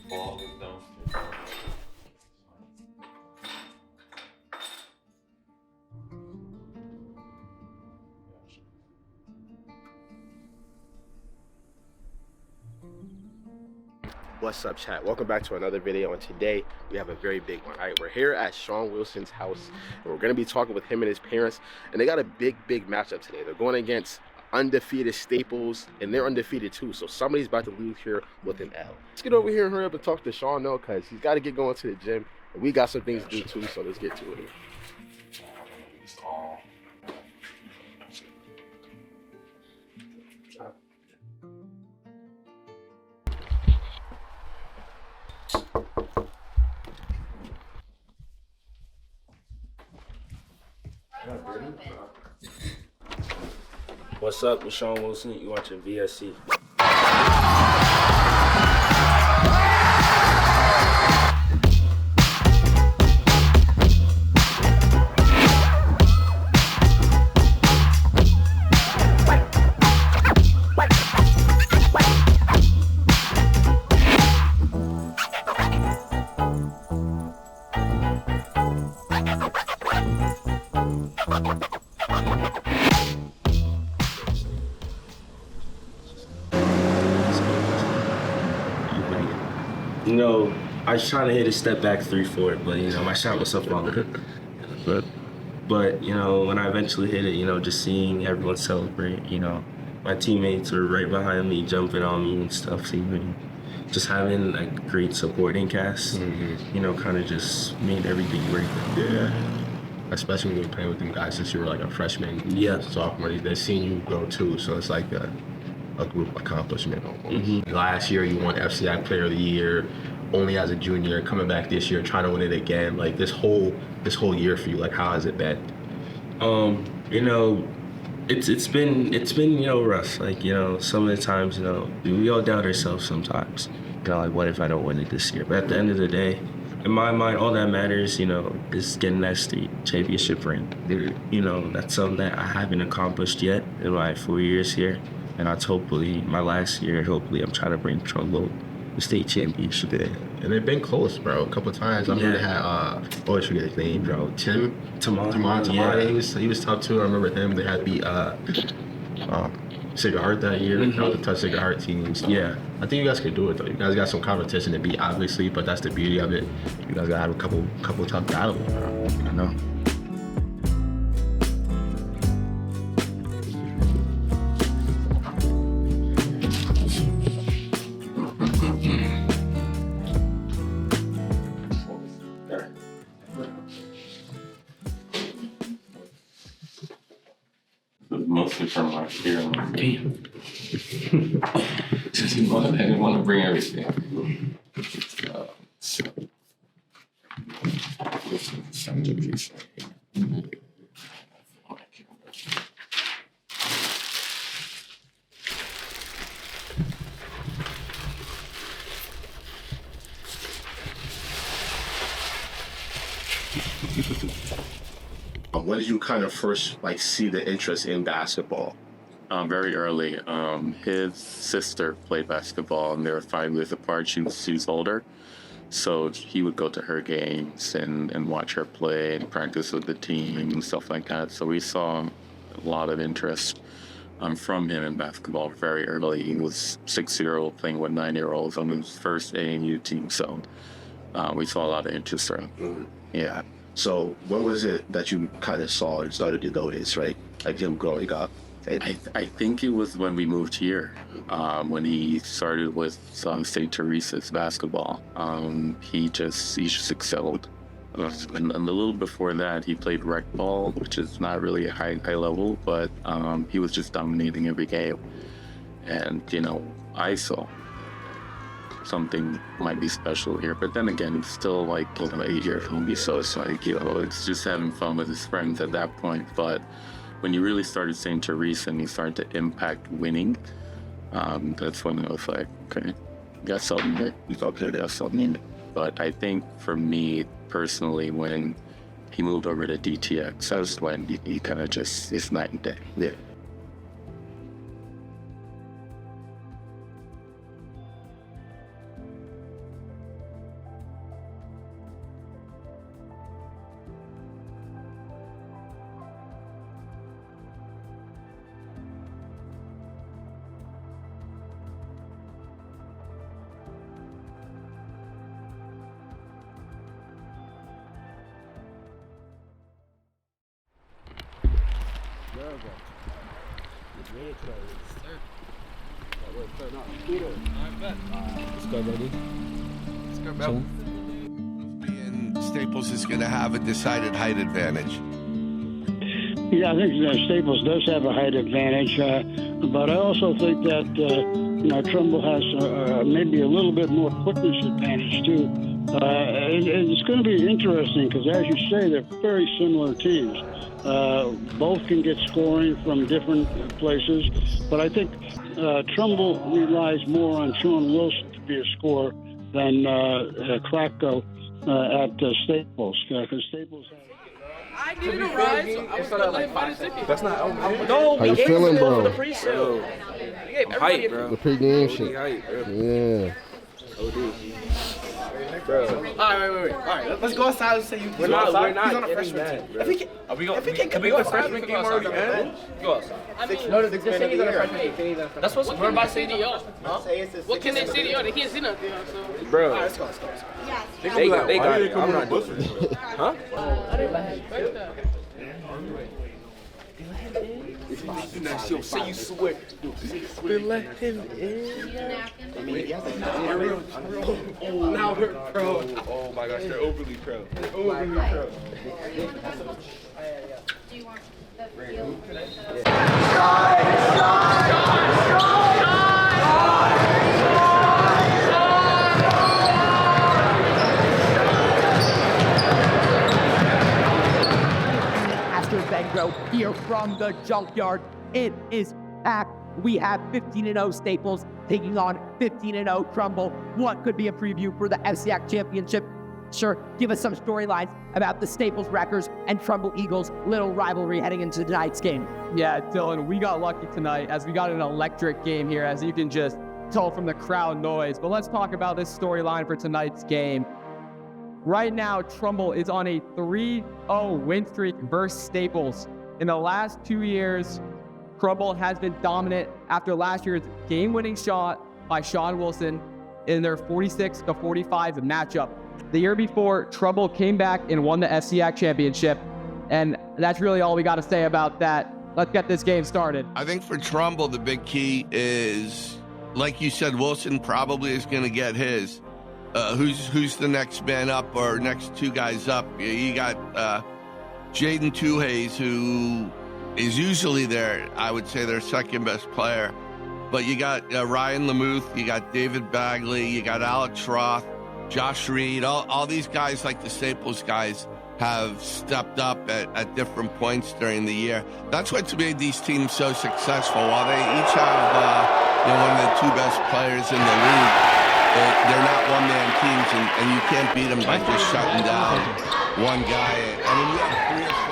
Ball is downstairs. What's up, chat? Welcome back to another video, and today we have a very big one. All right, we're here at Sean Wilson's house, and we're going to be talking with him and his parents, and they got a big matchup today. They're going against undefeated Staples, and they're undefeated too, so somebody's about to lose here with an L. Let's get over here and hurry up and talk to Sean, though, because he's got to get going to the gym, and we got some things to do too, so let's get to it. What's up, I'm Sean Wilson. You watching VSC? You know, I was trying to hit a step back 3-4, but you know, my shot was up on it. But you know, when I eventually hit it, you know, just seeing everyone celebrate, you know, my teammates were right behind me, jumping on me and stuff. So, you know, just having a great supporting cast, you know, kind of just made everything great. Yeah. Especially when you were playing with them guys since you were like a freshman, sophomore. They've seen you grow too, so it's like a group accomplishment almost. Last year you won FCI Player of the Year, only as a junior, coming back this year trying to win it again. Like this whole year for you, like how has it been? You know, it's been you know, rough. Like, you know, some of the times, you know, we all doubt ourselves sometimes. You know, like, what if I don't win it this year? But at the end of the day, in my mind, all that matters, you know, is getting that state championship ring. You know, that's something that I haven't accomplished yet in my 4 years here. And that's hopefully my last year. Hopefully, I'm trying to bring Trumbo the state championship. Yeah. And they've been close, bro. A couple of times. I remember they had always forget his name, bro. Tamar. Yeah. He was tough too. I remember him. They had beat Sacred Heart that year. That was a tough Sacred Heart team. So Yeah. I think you guys could do it though. You guys got some competition to beat, obviously, but that's the beauty of it. You guys gotta have a couple tough battles, bro. I know. Mostly from last year. Just I didn't want to bring everything. When did you kind of first like see the interest in basketball? Very early. His sister played basketball, and they were 5 years apart. She's older, so he would go to her games and watch her play and practice with the team and stuff like that. So we saw a lot of interest from him in basketball very early. He was 6-year-old playing with 9-year-olds on his first AAU team, so we saw a lot of interest there. Yeah. So when was it that you kind of saw and started to notice, right? Like him growing up? I think it was when we moved here, when he started with St. Teresa's basketball. He just excelled. And a little before that, he played rec ball, which is not really a high level, but he was just dominating every game. And, you know, I saw something might be special here, but then again, it's still like, you know, 8-year-old, so it's like, you know, it's just having fun with his friends at that point. But when you really started St. Teresa and you started to impact winning, that's when I was like, okay, got something here. You thought there was something. But I think for me personally, when he moved over to DTX, that's when he kind of just, it's night and day. Yeah. Let's go, buddy. Let's go, bro. And Staples is going to have a decided height advantage. Yeah, I think Staples does have a height advantage, but I also think that Trumbull has maybe a little bit more quickness advantage too. It's going to be interesting because, as you say, they're very similar teams. Both can get scoring from different places, but I think Trumbull relies more on Sean Wilson to be a scorer than Kracko at Staples, because Staples. I needed a ride, so I was going to let him buy the ticket. That's not. No, How you feeling, bro? The pre-show. Hype, bro. The pregame shit. Yeah. Bro. All right, wait. All right, let's go outside and say you. We're not He's on a freshman team. If we go freshman game already end? Go outside. No, they're saying he's on a freshman team. That's what's we're about to say to y'all. What can they say to y'all? They can't see nothing. So. Bro. All right, let's go. They got it. I'm not doing it. Huh? I didn't expect that. Yo, say you swear. They let him in. Now we're pro. Oh my gosh, they're overly pro. Do you want the field? Bengo here from the junkyard. It is packed. We have 15-0 Staples taking on 15-0 Trumbull. What could be a preview for the FCAC championship? Sure, give us some storylines about the Staples Wreckers and Trumbull Eagles' little rivalry heading into tonight's game. Yeah, Dylan, we got lucky tonight as we got an electric game here, as you can just tell from the crowd noise. But let's talk about this storyline for tonight's game. Right now, Trumbull is on a 3-0 win streak versus Staples. In the last 2 years, Trumbull has been dominant after last year's game-winning shot by Sean Wilson in their 46-45 matchup. The year before, Trumbull came back and won the FCAC championship, and that's really all we got to say about that. Let's get this game started. I think for Trumbull, the big key is, like you said, Wilson probably is going to get his. Who's the next man up or next two guys up? You got Jaden Tuhayes, who is usually I would say their second best player. But you got Ryan Lamuth, you got David Bagley, you got Alex Roth, Josh Reed. All these guys, like the Staples guys, have stepped up at different points during the year. That's what's made these teams so successful. While they each have one of the two best players in the league, they're not one-man teams, and you can't beat them by just shutting down one guy. I mean, you have 3 or 4.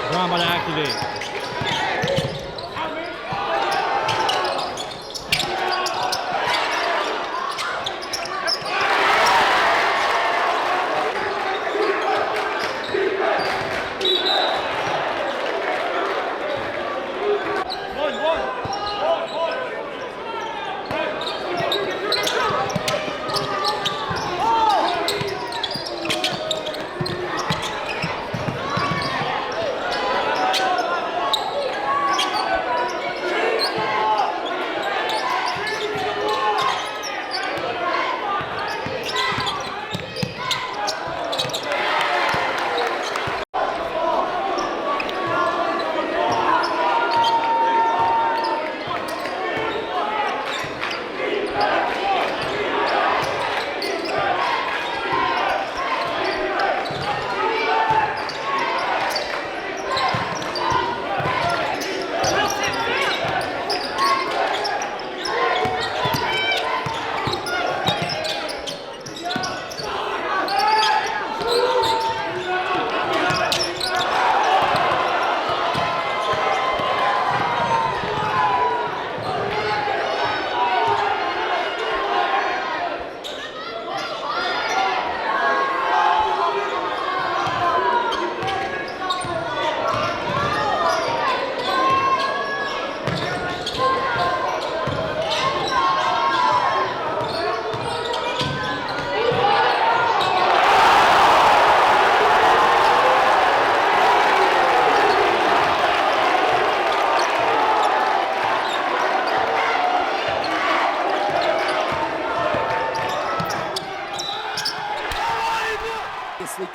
Brown about to activate.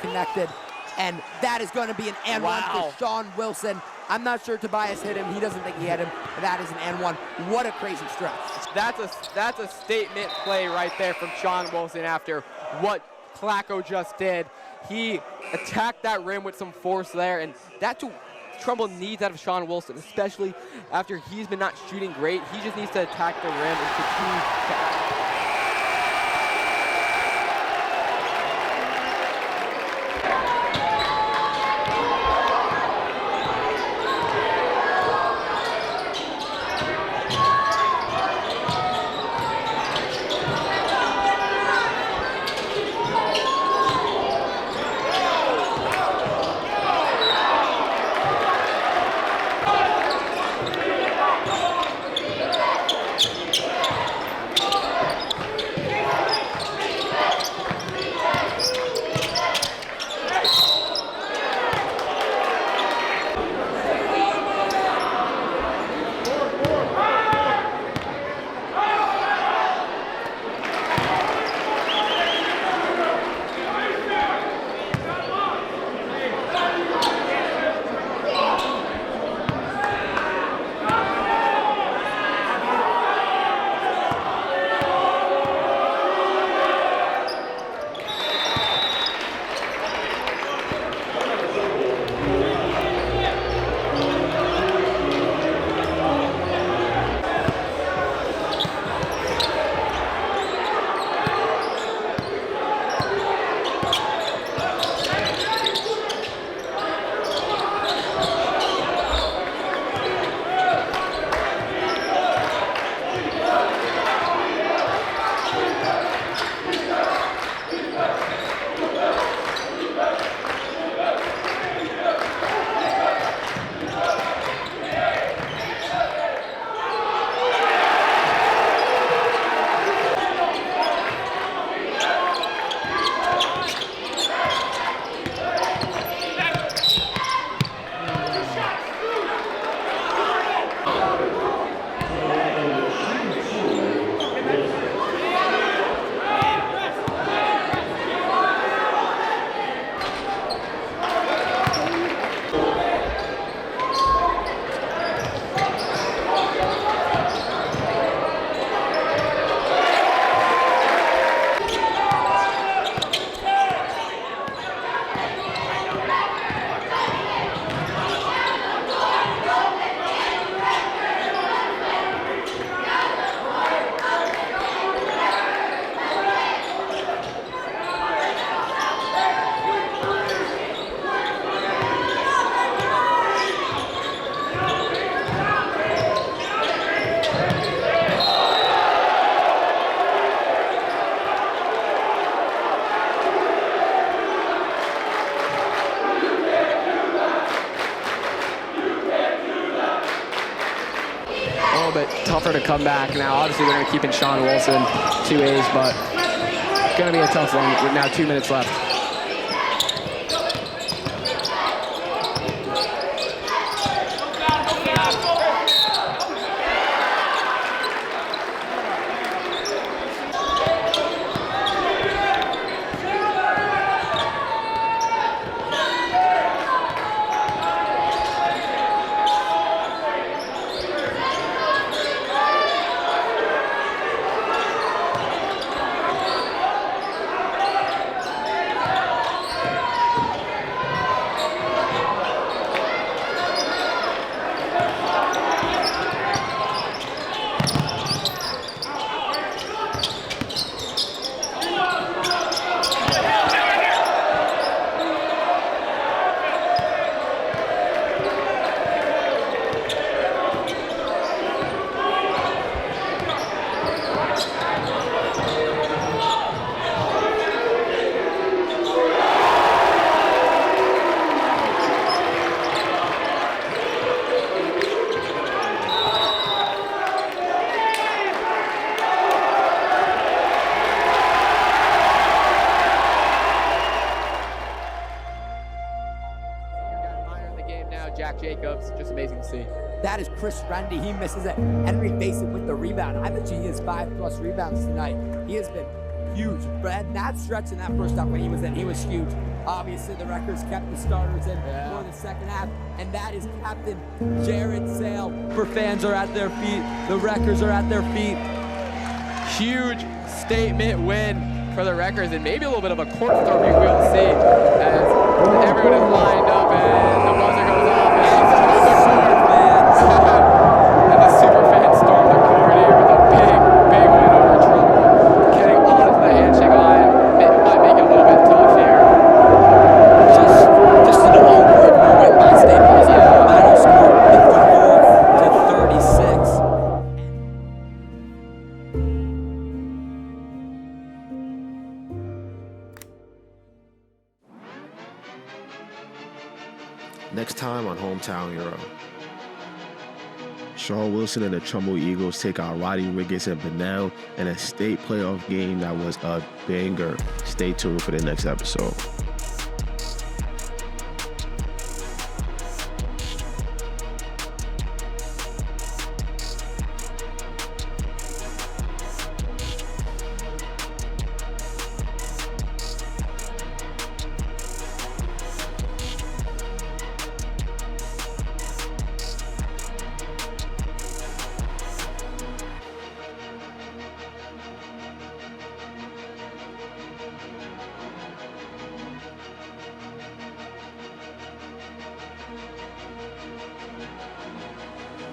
Connected, and that is going to be an and one for Sean Wilson. I'm not sure Tobias hit him. He doesn't think he hit him. That is an and one. What a crazy stretch. That's a statement play right there from Sean Wilson after what Clacko just did. He attacked that rim with some force there, and that's what Trumbull needs out of Sean Wilson, especially after he's been not shooting great. He just needs to attack the rim and continue to bit tougher to come back now. Obviously, they're going to keep in Sean Wilson, 2 A's, but going to be a tough one with now 2 minutes left. Jack Jacobs, just amazing to see. That is Chris Rendy. He misses it. Henry Basin with the rebound. I bet you he has 5+ rebounds tonight. He has been huge. But that stretch in that first half when he was in, he was huge. Obviously, the Wreckers kept the starters in for the second half, and that is Captain Jared Sale. For fans are at their feet. The Wreckers are at their feet. Huge statement win for the Wreckers, and maybe a little bit of a court storming we'll see as everyone is lined up and the buzzer goes off. And the super fans storm the court here with a big win over Trumbull. Getting onto the handshake line might make it a little bit tough here. Just an all-world win by Staples. Final score 54-36. Next time on Hometown Hero. Sean Wilson and the Trumbull Eagles take on Roddy Riggins and Bunnell in a state playoff game that was a banger. Stay tuned for the next episode.